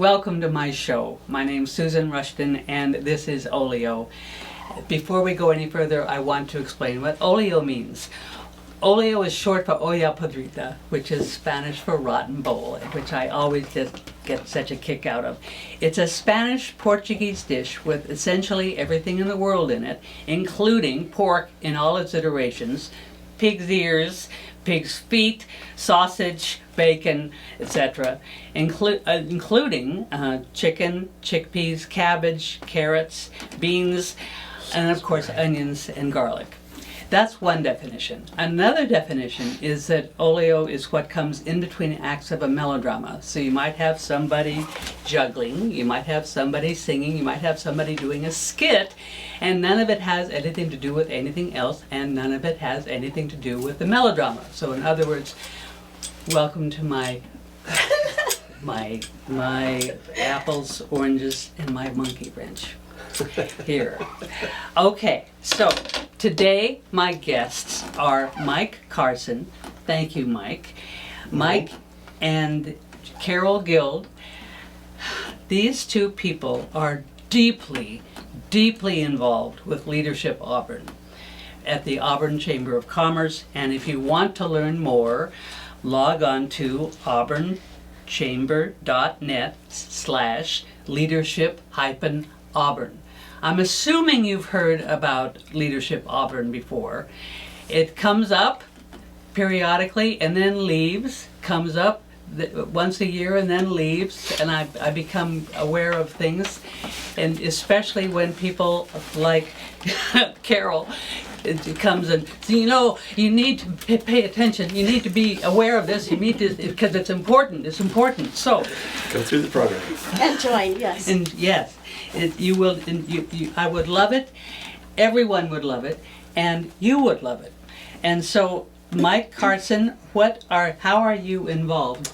welcome to my show. My name's Susan Rushton and this is Olio. Before we go any further, I want to explain what Olio means. Olio is short for olla podrida, which is Spanish for rotten bowl, which I always just get such a kick out of. It's a Spanish-Portuguese dish with essentially everything in the world in it, including pork in all its iterations, pig's ears, pig's feet, sausage, bacon, etc., including chicken, chickpeas, cabbage, carrots, beans, and of course onions and garlic. That's one definition. Another definition is that olio is what comes in between acts of a melodrama. So you might have somebody juggling, you might have somebody singing, you might have somebody doing a skit, and none of it has anything to do with anything else, and none of it has anything to do with the melodrama. So in other words, welcome to my apples, oranges, and my monkey wrench here. Okay, so today my guests are Mike Carson. Thank you, Mike. Mike and Carol Guild. These two people are deeply, deeply involved with Leadership Auburn at the Auburn Chamber of Commerce. And if you want to learn more, log on to auburnChamber.net/leadership-Auburn. I'm assuming you've heard about Leadership Auburn before. It comes up periodically and then leaves, comes up once a year and then leaves, and I become aware of things, and especially when people like Carol comes and says, you know, you need to pay attention, you need to be aware of this, you need to, because it's important, So go through the program and join. Yes. And yes, you will. I would love it. Everyone would love it, and you would love it. And so, Mike Carson, how are you involved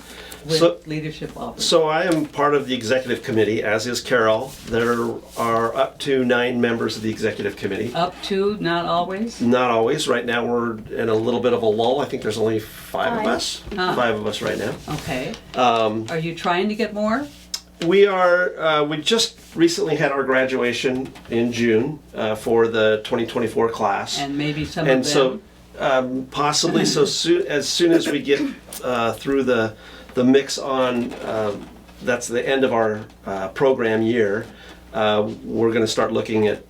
with Leadership Auburn? So I am part of the executive committee, as is Carol. There are up to 9 members of the executive committee. Up to, not always? Not always. Right now we're in a little bit of a lull. I think there's only 5 of us. 5 of us right now. Okay. Are you trying to get more? We are. We just recently had our graduation in June for the 2024 class. And maybe some and of them. So possibly as soon as we get through the mix on, that's the end of our program year, we're going to start looking at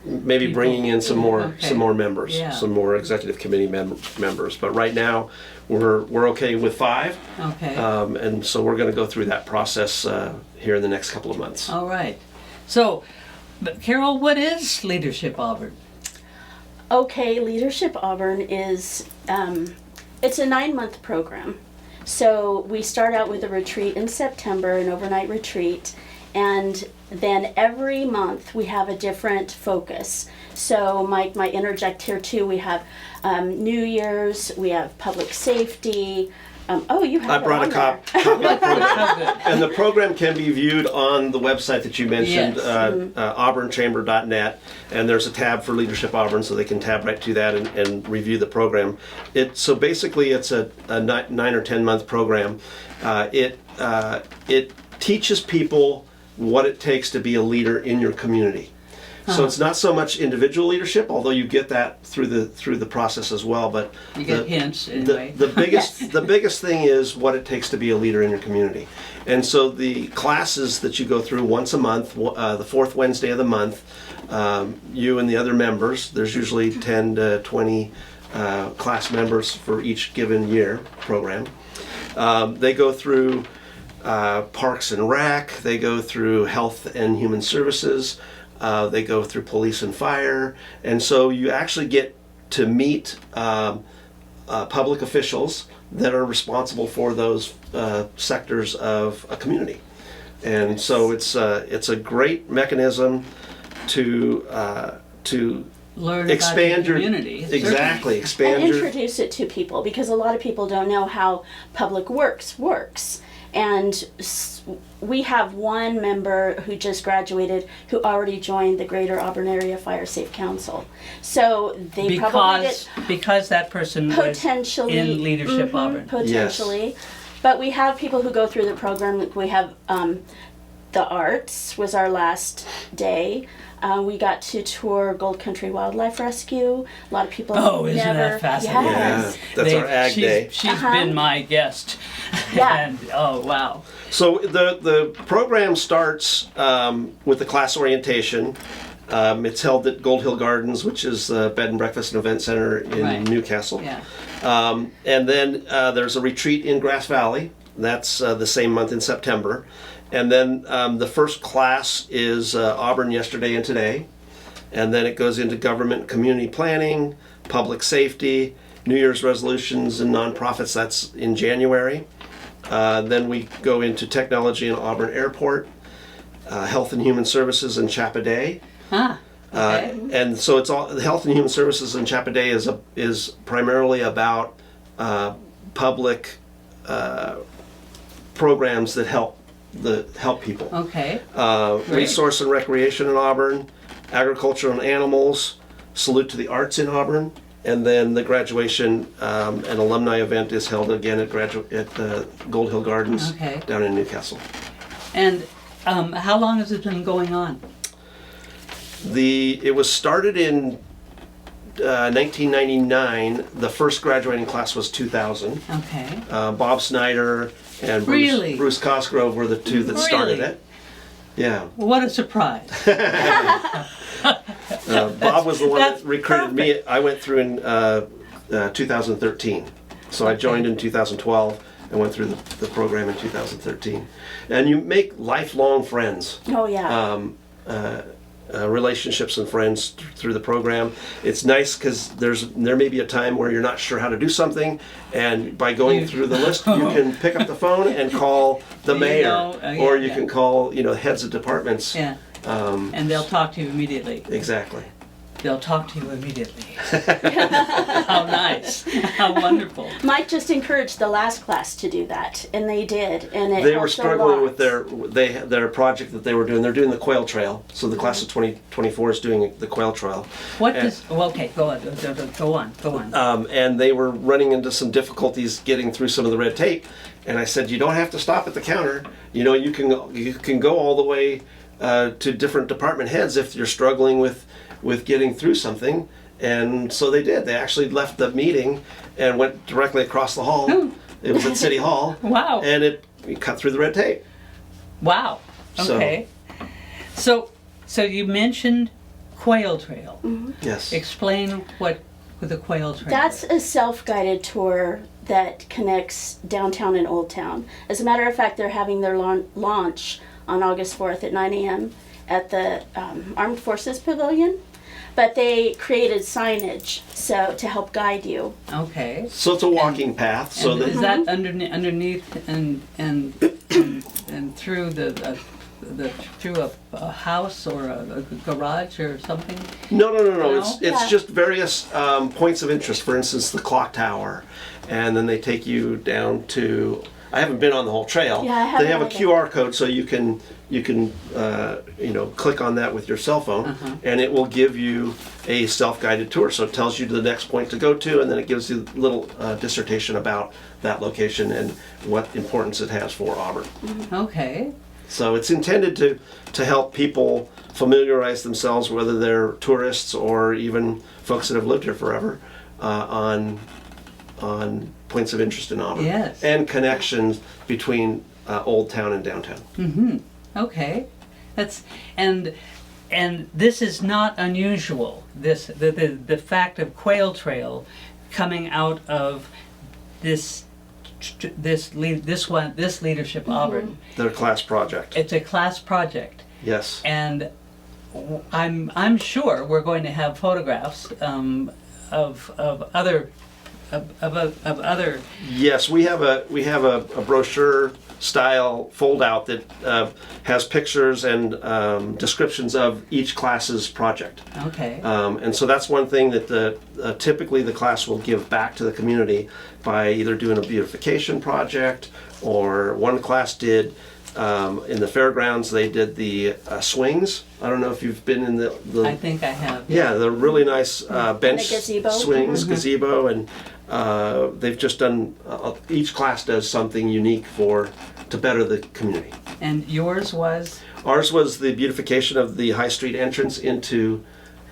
maybe bringing in some more members, some more executive committee members. But right now we're okay with 5. Okay. And so we're going to go through that process here in the next couple of months. All right. So, but Carol, what is Leadership Auburn? Okay, Leadership Auburn is, it's a 9-month program. So we start out with a retreat in September, an overnight retreat, and then every month we have a different focus. So Mike might interject here too. We have New Year's, we have public safety. You have I brought a copy of the program. And the program can be viewed on the website that you mentioned, yes. AuburnChamber.net, and there's a tab for Leadership Auburn, so they can tab right to that and review the program. So basically it's a 9 or 10 month program. It teaches people what it takes to be a leader in your community. So it's not so much individual leadership, although you get that through the process as well. But you get hints anyway. The biggest thing is what it takes to be a leader in your community. And so the classes that you go through once a month, the 4th Wednesday of the month, you and the other members, there's usually 10 to 20 class members for each given year program. They go through Parks and Rec. They go through Health and Human Services. They go through police and fire, and so you actually get to meet public officials that are responsible for those sectors of a community. And so it's a great mechanism to learn expand about your community. Exactly, expand and introduce it to people, because a lot of people don't know how public works. And we have one member who just graduated who already joined the Greater Auburn Area Fire Safe Council. So they probably because that person was potentially in Leadership Auburn. Potentially. Yes. But we have people who go through the program. We have the arts was our last day. We got to tour Gold Country Wildlife Rescue. A lot of people Oh, isn't that fascinating? Yes. Yeah, that's our ag day. She's been my guest. Yeah. And, oh, wow. So the program starts with the class orientation. It's held at Gold Hill Gardens, which is the bed and breakfast and event center in Right. Newcastle. Yeah. And then there's a retreat in Grass Valley. That's the same month in September. And then the first class is Auburn yesterday and today. And then it goes into government and community planning, public safety, New Year's resolutions and nonprofits. That's in January. Then we go into technology in Auburn Airport, health and human services in Chapaday. Ah, okay. And so it's all the health and human services in Chapaday is primarily about public programs that help people. Okay. Great. Resource and recreation in Auburn, agriculture and animals, salute to the arts in Auburn, and then the graduation and alumni event is held again at Gold Hill Gardens Okay. down in Newcastle. And how long has it been going on? It was started in 1999. The first graduating class was 2000. Okay. Bob Snyder and Really? Bruce Cosgrove were the two that started Really? it. Yeah. What a surprise. Bob was the one That's that recruited me. I went through in 2013. So I joined in 2012 and went through the program in 2013. And you make lifelong friends. Oh yeah. Relationships and friends through the program. It's nice because there may be a time where you're not sure how to do something, and by going through the list, you can pick up the phone and call the mayor, or you can call heads of departments. Yeah. And they'll talk to you immediately. Exactly. They'll talk to you immediately. How nice. How wonderful. Mike just encouraged the last class to do that, and they did, and it They were helped a struggling lot. with their project that they were doing. They're doing the quail trail. So the class of 2024 is doing the quail trail. What And- does... Well, okay, go on. Go on. And they were running into some difficulties getting through some of the red tape. And I said, you don't have to stop at the counter. You can go all the way to different department heads if you're struggling with getting through something. And so they did. They actually left the meeting and went directly across the hall. It was at City Hall. Wow. And we cut through the red tape. Wow. So- Okay. So you mentioned Quail Trail. Yes. Explain what the Quail Trail That's is. a self-guided tour that connects downtown and Old Town. As a matter of fact, they're having their launch on August 4th at 9 a.m. at the Armed Forces Pavilion. But they created signage to help guide you. Okay. So it's a walking path. So And that is that underneath and through through a house or a garage or something? No. No? It's Yeah. just various points of interest. For instance, the clock tower, and then they take you down to. I haven't been on the whole trail. Yeah, I haven't They have a either. QR code, so you can click on that with your cell phone, and it will give you a self-guided tour. So it tells you the next point to go to, and then it gives you a little dissertation about that location and what importance it has for Auburn. Okay. So it's intended to help people familiarize themselves, whether they're tourists or even folks that have lived here forever, on points of interest in Auburn. Yes. And connections between Old Town and downtown. Okay. That's and this is not unusual. The fact of Quail Trail coming out of this leadership Auburn. Their class project. It's a class project, Yes. and I'm sure we're going to have photographs of other. Of other. Yes, we have a brochure style fold-out that has pictures and descriptions of each class's project. Okay. And so that's one thing that typically the class will give back to the community by either doing a beautification project, or one class did In the fairgrounds, they did the swings. I don't know if you've been in the I think I have. yeah, the really nice bench gazebo. swings, gazebo, and they've just done, each class does something unique to better the community. And yours was? Ours was the beautification of the High Street entrance into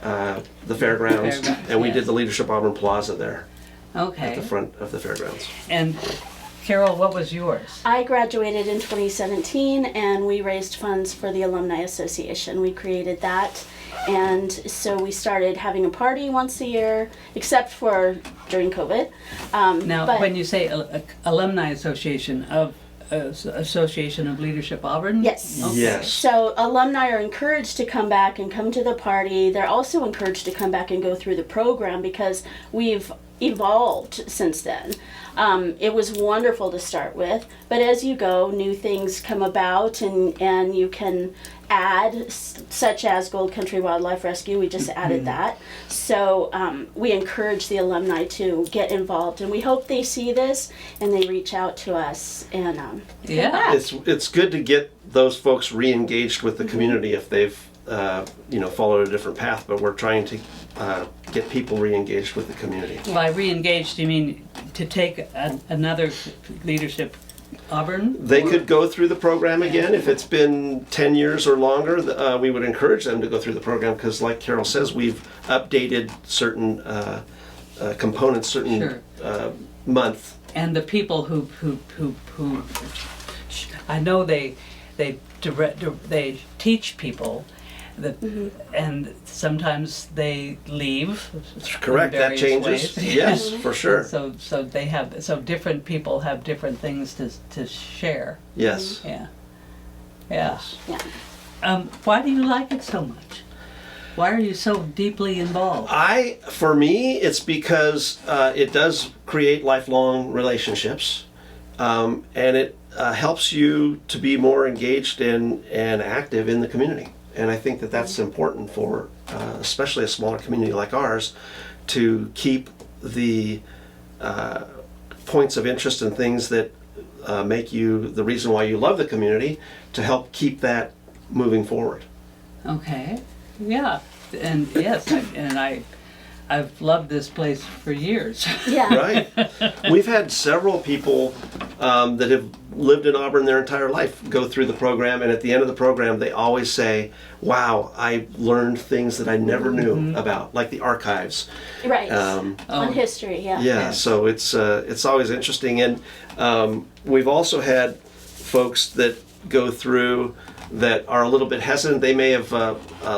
the fairgrounds, and we yes. did the Leadership Auburn Plaza there Okay. at the front of the fairgrounds. And Carol, what was yours? I graduated in 2017 and we raised funds for the Alumni Association. We created that, and so we started having a party once a year, except for during COVID. Now, but when you say Alumni Association of Association of Leadership Auburn? Yes. Okay. Yes. So alumni are encouraged to come back and come to the party. They're also encouraged to come back and go through the program because we've evolved since then. It was wonderful to start with, but as you go, new things come about, and you can add, such as Gold Country Wildlife Rescue. We just added that. So we encourage the alumni to get involved, and we hope they see this and they reach out to us and come Yeah. back. It's good to get those folks re-engaged with the community if they've followed a different path, but we're trying to get people re-engaged with the community. By re-engaged, you mean to take another Leadership Auburn? They Or- could go through the program again. If it's been 10 years or longer, we would encourage them to go through the program because, like Carol says, we've updated certain components, certain Sure. month. And the people who I know they teach people that, and sometimes they leave. Correct, in that various changes. ways. Yes, for sure. So they have, so different people have different things to share. Yes. Yeah. Yeah. Yeah. Why do you like it so much? Why are you so deeply involved? For me, it's because it does create lifelong relationships, and it helps you to be more engaged and active in the community. And I think that that's important for, especially a smaller community like ours, to keep the points of interest and things that make you the reason why you love the community, to help keep that moving forward. Okay. Yeah. And yes, I've loved this place for years. Yeah. Right. We've had several people that have lived in Auburn their entire life go through the program, and at the end of the program, they always say, "Wow, I learned things that I never knew about, like the archives." Right. Oh. On history, yeah. Yeah, so it's always interesting, and we've also had folks that go through that are a little bit hesitant. They may have,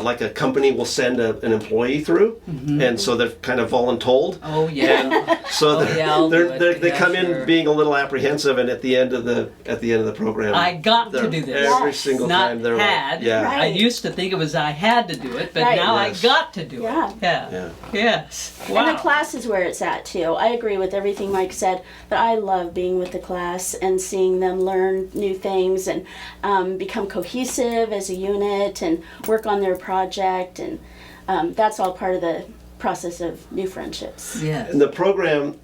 like a company will send an employee through, and so they're kind of voluntold. Oh yeah. So Oh, yeah, I'll do it. they Yeah, come sure. in being a little apprehensive, and at the end of the program, I got to do this. every Yes. single Not time they're had. like, yeah, Right. I used to think it was I had to do it, but Right. now Yes. I got to do Yeah. it. Yeah. yeah. Yes. And Wow. the class is where it's at too. I agree with everything Mike said, but I love being with the class and seeing them learn new things and become cohesive as a unit and work on their project, and that's all part of the process of new friendships. Yes. And the program,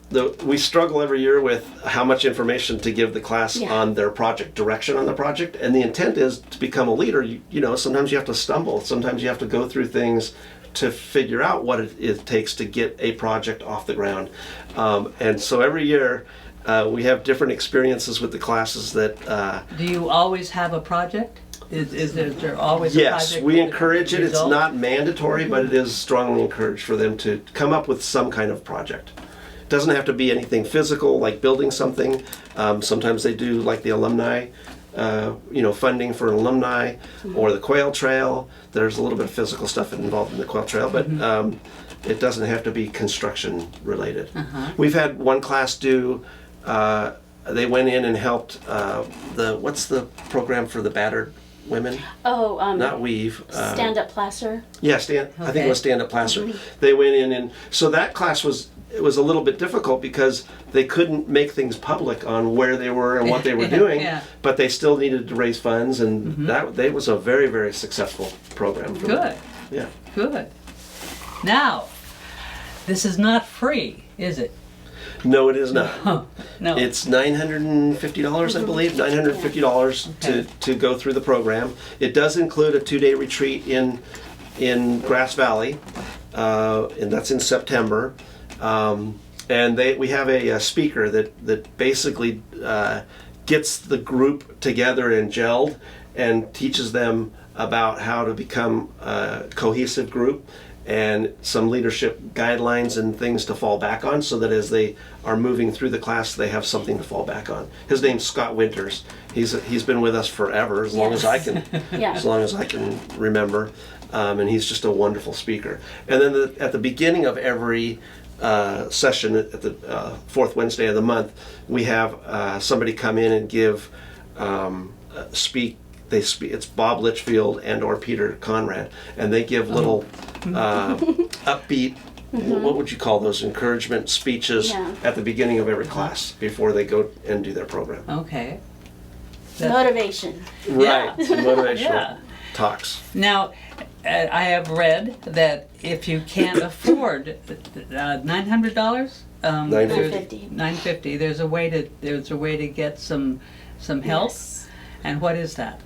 we struggle every year with how much information to give the class Yeah. on their project, direction on the project, and the intent is to become a leader. You know, sometimes you have to stumble, sometimes you have to go through things to figure out what it takes to get a project off the ground. And so every year we have different experiences with the classes that Do you always have a project? Is there always a yes, project? we that encourage it. It's results? not mandatory, but it is strongly encouraged for them to come up with some kind of project. It doesn't have to be anything physical, like building something. Sometimes they do like the alumni, funding for an alumni, or the quail trail. There's a little bit of physical stuff involved in the quail trail, but it doesn't have to be construction related. We've had one class do. They went in and helped what's the program for the battered women? Oh, Not weave. stand up placer. Yeah, I think it Okay. was Stand Up Placer. They went in, and so that class was a little bit difficult because they couldn't make things public on where they were and what they were doing, Yeah. but they still needed to raise funds, and that was a very, very successful program for them. Good. Yeah. Good. Now, this is not free, is it? No, it is not. Oh, no. It's $950, I believe, $950 to go through the program. It does include a 2-day retreat in Grass Valley, and that's in September. And we have a speaker that basically gets the group together and gelled and teaches them about how to become a cohesive group and some leadership guidelines and things to fall back on, so that as they are moving through the class, they have something to fall back on. His name's Scott Winters. He's been with us forever, as long as I can, as long as I can remember, and he's just a wonderful speaker. And then at the beginning of every session, at the fourth Wednesday of the month, we have somebody come in and give speak. It's Bob Litchfield and or Peter Conrad, and they give little upbeat, what would you call those, encouragement speeches at the beginning of every class before they go and do their program. Okay. Motivation. Right, some motivational talks. Now, I have read that if you can't afford $900, $950. $950, there's a way to get some help. Yes. And what is that?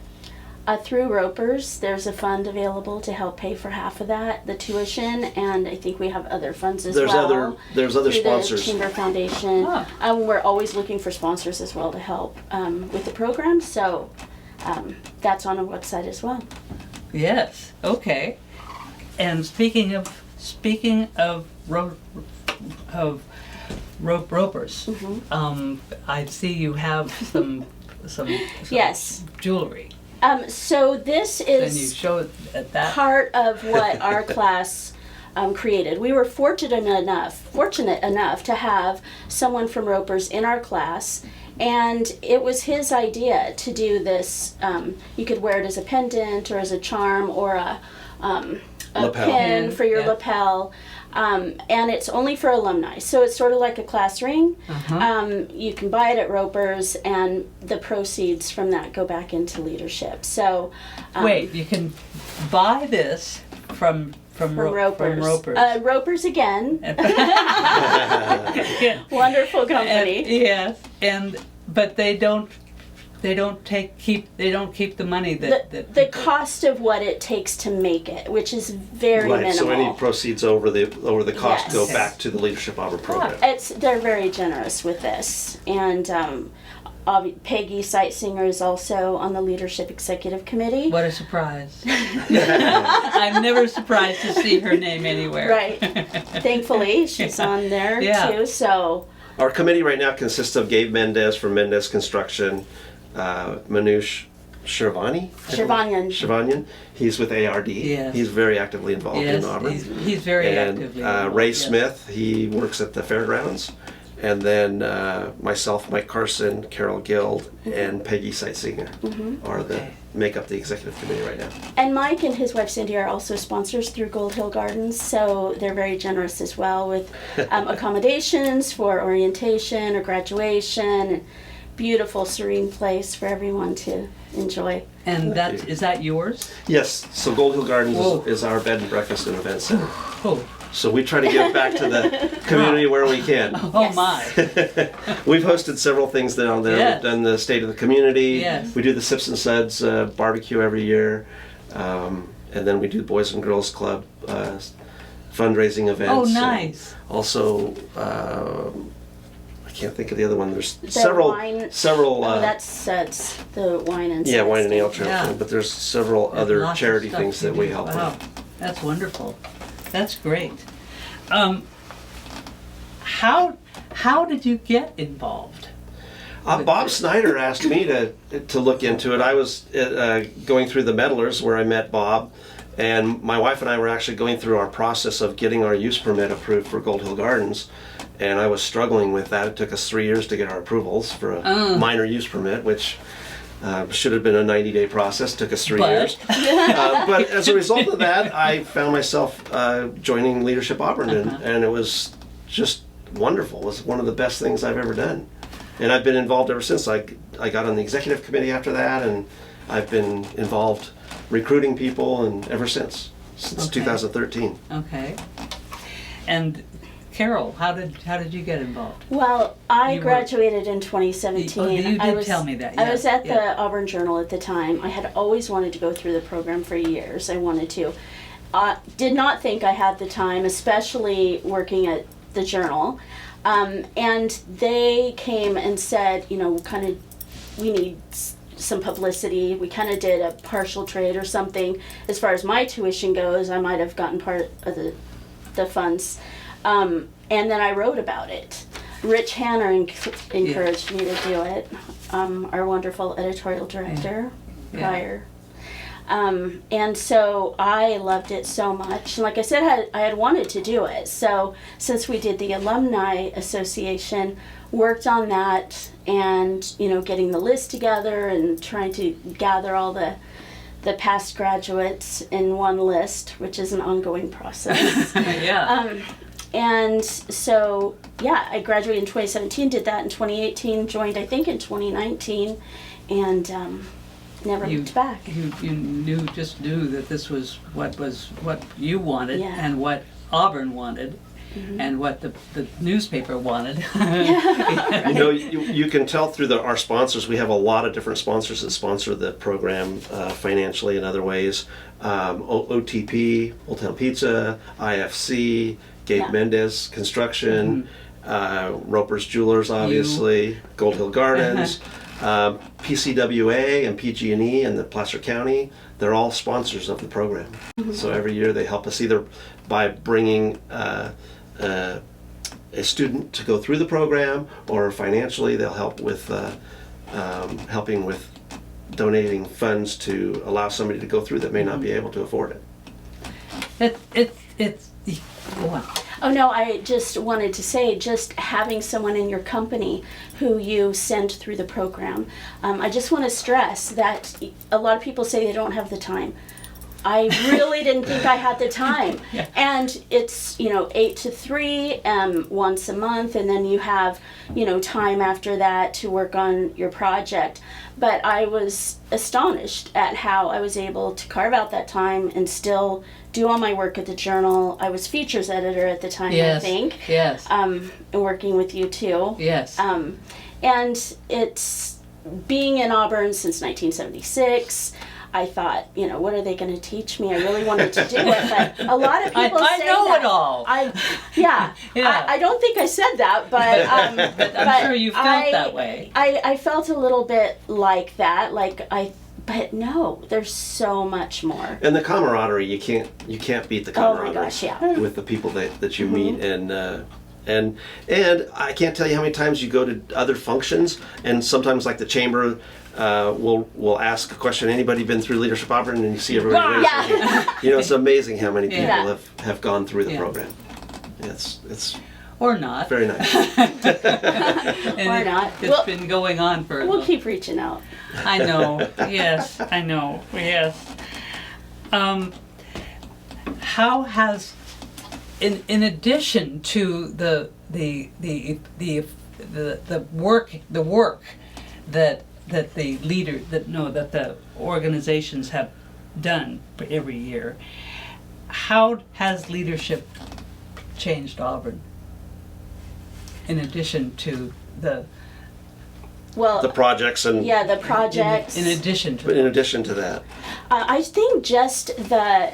Through Ropers, there's a fund available to help pay for half of that, the tuition, and I think we have other funds as well. There's other through sponsors. The Chamber Foundation. We're always looking for sponsors as well to help with the program, so that's on our website as well. Yes. Okay. And speaking of ropers, I see you have some Yes. jewelry. So this Can you is show it at that? part of what our class created. We were fortunate enough to have someone from Ropers in our class, and it was his idea to do this. You could wear it as a pendant or as a charm or a pin for your lapel. And it's only for alumni, so it's sort of like a class ring. You can buy it at Ropers, and the proceeds from that go back into leadership. So, wait, you can buy this from Ropers. From Ropers. Ropers again. Yeah. Wonderful company. But they don't keep the money the cost of what it takes to make it, which is very minimal. So any proceeds over the cost Yes. go back to the Leadership Auburn program. They're very generous with this, and Peggy Sightsinger is also on the Leadership Executive Committee. What a surprise! I'm never surprised to see her name anywhere. Right. Thankfully, she's on there too. So our committee right now consists of Gabe Mendez from Mendez Construction, Manoush Shirvanyan. He's with ARD. Yes. He's very actively involved in Auburn. He's very actively involved. Ray Smith, he works at the fairgrounds. And then myself, Mike Carson, Carol Guild, and Peggy Sightsinger make up the executive committee right now. And Mike and his wife Cindy are also sponsors through Gold Hill Gardens, so they're very generous as well with accommodations for orientation or graduation. Beautiful, serene place for everyone to enjoy. And is that yours? Yes. So Gold Hill Gardens is our bed and breakfast and event center. So we try to give back to the community where we can. My. We've hosted several things down there. Yes. We've done the State of the Community. Yes. We do the Sips and Suds barbecue every year. And then we do Boys and Girls Club fundraising events. Oh, nice. Also, I can't think of the other one. There's several. That's the wine and wine and ale trail Yeah. thing. But there's several other charity things that we help with. That's wonderful. That's great. How did you get involved? Bob Snyder asked me to look into it. I was going through the meddlers where I met Bob, and my wife and I were actually going through our process of getting our use permit approved for Gold Hill Gardens, and I was struggling with that. It took us 3 years to get our approvals for a minor use permit, which should have been a 90-day process. Took us 3 years. But as a result of that, I found myself joining Leadership Auburn, and it was just wonderful. It was one of the best things I've ever done. And I've been involved ever since. I got on the executive committee after that, and I've been involved recruiting people, and ever since 2013. Okay. And Carol, how did you get involved? Well, I You were- graduated in 2017. Oh, you I did was, tell me that, I was yeah, at the yeah. Auburn Journal at the time. I had always wanted to go through the program for years. I wanted to. Did not think I had the time, especially working at the Journal. And they came and said, you know, kind of, we need some publicity. We kind of did a partial trade or something. As far as my tuition goes, I might have gotten part of the funds. And then I wrote about it. Rich Hanner encouraged me to do it. Our wonderful editorial director, Yeah. prior. And so I loved it so much. And like I said, I had wanted to do it. So since we did the Alumni Association, worked on that and, you know, getting the list together and trying to gather all the past graduates in one list, which is an ongoing process. Yeah. And so, yeah, I graduated in 2017, did that in 2018, joined I think in 2019, and never looked back. You just knew that this was what you wanted, Yeah. and what Auburn wanted, and what the newspaper wanted. You know, you can tell through our sponsors. We have a lot of different sponsors that sponsor the program financially in other ways. OTP, Old Town Pizza, IFC, Gabe Yeah. Mendez Construction, Roper's Jewelers, obviously, Gold Hill Gardens, PCWA and PG&E and the Placer County. They're all sponsors of the program. So every year they help us either by bringing a student to go through the program, or financially they'll help with helping with donating funds to allow somebody to go through that may not be able to afford it. It's go on. Oh no, I just wanted to say, just having someone in your company who you send through the program. I just want to stress that a lot of people say they don't have the time. I really didn't think I had the time. Yeah. And it's, 8 to 3 once a month, and then you have, time after that to work on your project. But I was astonished at how I was able to carve out that time and still do all my work at the Journal. I was features editor at the time, Yes. I think. Yes. And working with you too. Yes. And it's being in Auburn since 1976. I thought, what are they going to teach me? I really wanted to do it, but a lot of people I say know that. it all. Yeah. Yeah. I don't think I said that, but But I'm sure you felt that way. I felt a little bit like that, but no, there's so much more. And the camaraderie, you can't beat the Oh camaraderie my gosh, yeah. with the people that you meet, and I can't tell you how many times you go to other functions, and sometimes like the chamber will ask a question. Anybody been through Leadership Auburn? And you see everybody raise their hand. It's amazing how many people Yeah. have gone through the Yeah. program. It's Or not. very nice. And Or not. It's Well, been going on for. We'll keep reaching out. I know. Yes, I know. Yes. How has, in addition to the work that the organizations have done for every year, how has leadership changed Auburn? In addition to the Well, The projects and the projects. in addition to but in addition to that, I think just the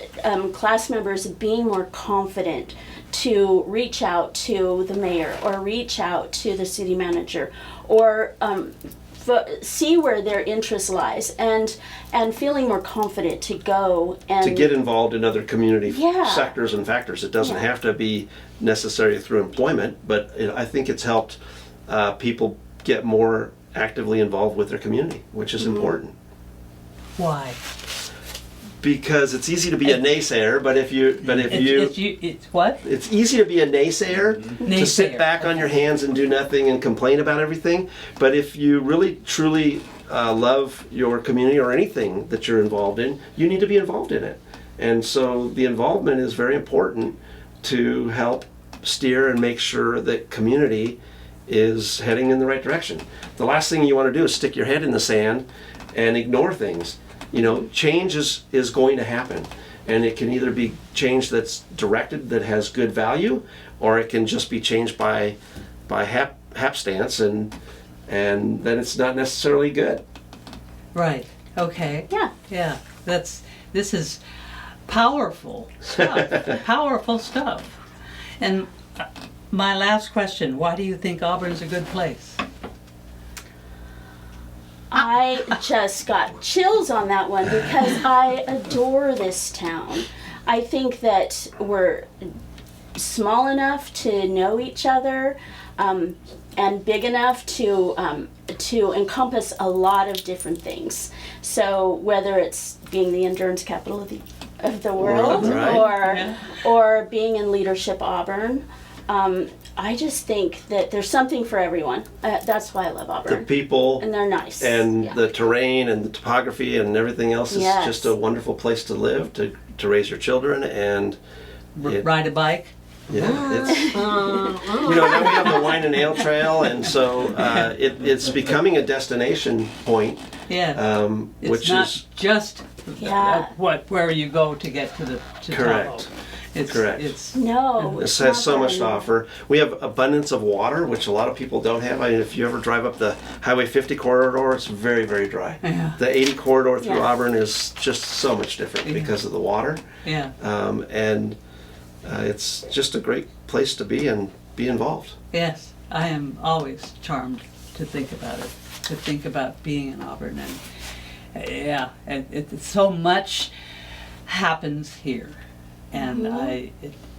class members being more confident to reach out to the mayor or reach out to the city manager or see where their interest lies and feeling more confident to go and to get involved in other community Yeah. sectors and factors. It doesn't Yeah. have to be necessarily through employment, but I think it's helped people get more actively involved with their community, which is important. why? Because it's easy to be a naysayer, but if you It's what? it's easy to be a naysayer, to sit Naysayer, back on your hands and do nothing and complain about everything. But if you really truly love your community or anything that you're involved in, you need to be involved in it. And so the involvement is very important to help steer and make sure that community is heading in the right direction. The last thing you want to do is stick your head in the sand and ignore things. Change is going to happen. and it can either be change that's directed, that has good value, or it can just be changed by hapstance, and then it's not necessarily good. Right. Okay. Yeah. Yeah. This is powerful stuff. Powerful stuff. And my last question, why do you think Auburn's a good place? I just got chills on that one because I adore this town. I think that we're small enough to know each other, and big enough to encompass a lot of different things. So whether it's being the endurance capital of the world, Right. or being in Leadership Auburn, I just think that there's something for everyone. That's why I love The Auburn. people And they're nice. and Yeah. the terrain and the topography and everything else is Yes. just a wonderful place to live, to raise your children, and it- Ride a bike? yeah, it's now we have the wine and ale trail, and so it's becoming a destination point, Yeah. It's which not is just Yeah. where you go to get to Correct. Tahoe. It's, Correct. It's No. This it's has not so that much to anymore. offer. We have abundance of water, which a lot of people don't have. I mean, if you ever drive up the Highway 50 corridor, it's very, very dry. Yeah. The 80 corridor through Yeah. Auburn is just so much different because of the water. yeah. And it's just a great place to be and be involved. Yes, I am always charmed to think about it, to think about being in Auburn, and and so much happens here, and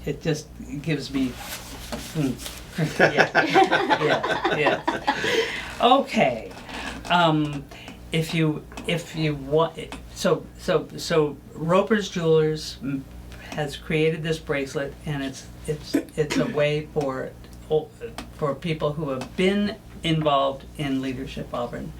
it just gives me. Yeah. Okay, if you want, so Roper's Jewelers has created this bracelet, and it's a way for people who have been involved in Leadership Auburn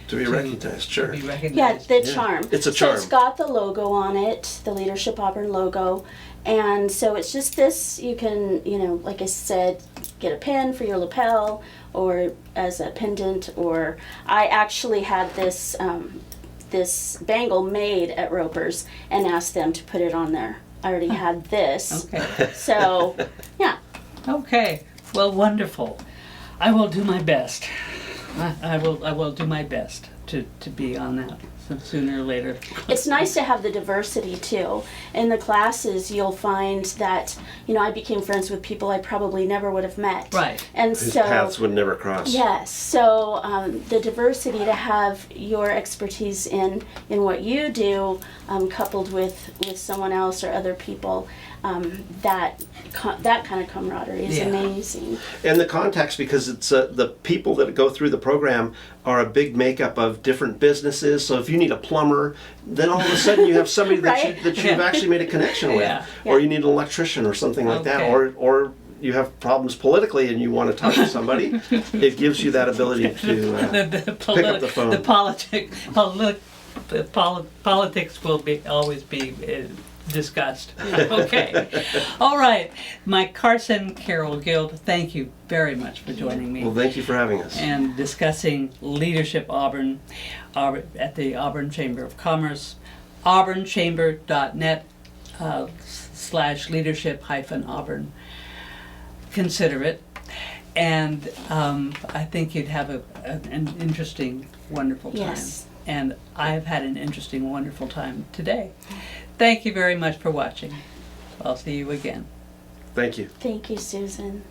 To be recognized, sure. to be Yeah, recognized. the Yeah. charm. It's a So charm. it's got the logo on it, the Leadership Auburn logo. And so it's just this, you can, like I said, get a pin for your lapel or as a pendant, or I actually had this this bangle made at Roper's and asked them to put it on there. I already had this. Okay. So, yeah. Okay. Well, wonderful. I will do my best. I will do my best to be on that sooner or later. It's nice to have the diversity too. In the classes, you'll find that, I became friends with people I probably never would have met. Right. And Whose so, paths would never cross. yes, so the diversity to have your expertise in what you do, coupled with someone else or other people, that kind of camaraderie is Yeah. amazing. And the contacts, because it's the people that go through the program are a big makeup of different businesses. So if you need a plumber, then all of a sudden you have somebody that, Right. you've Yeah. actually made a connection with. Yeah. Or you need an electrician or something like that. Okay. Or you have problems politically and you want to talk to somebody. It gives you that ability to pick up the phone. Politics will always be discussed. Okay. All right. My Carson Carroll Guild, thank you very much for joining me Well, thank you for having us. and discussing Leadership Auburn at the Auburn Chamber of Commerce. auburnchamber.net /leadership-auburn. Consider it. And I think you'd have an interesting, wonderful time. Yes. And I've had an interesting, wonderful time today. Thank you very much for watching. I'll see you again. Thank you. Thank you, Susan.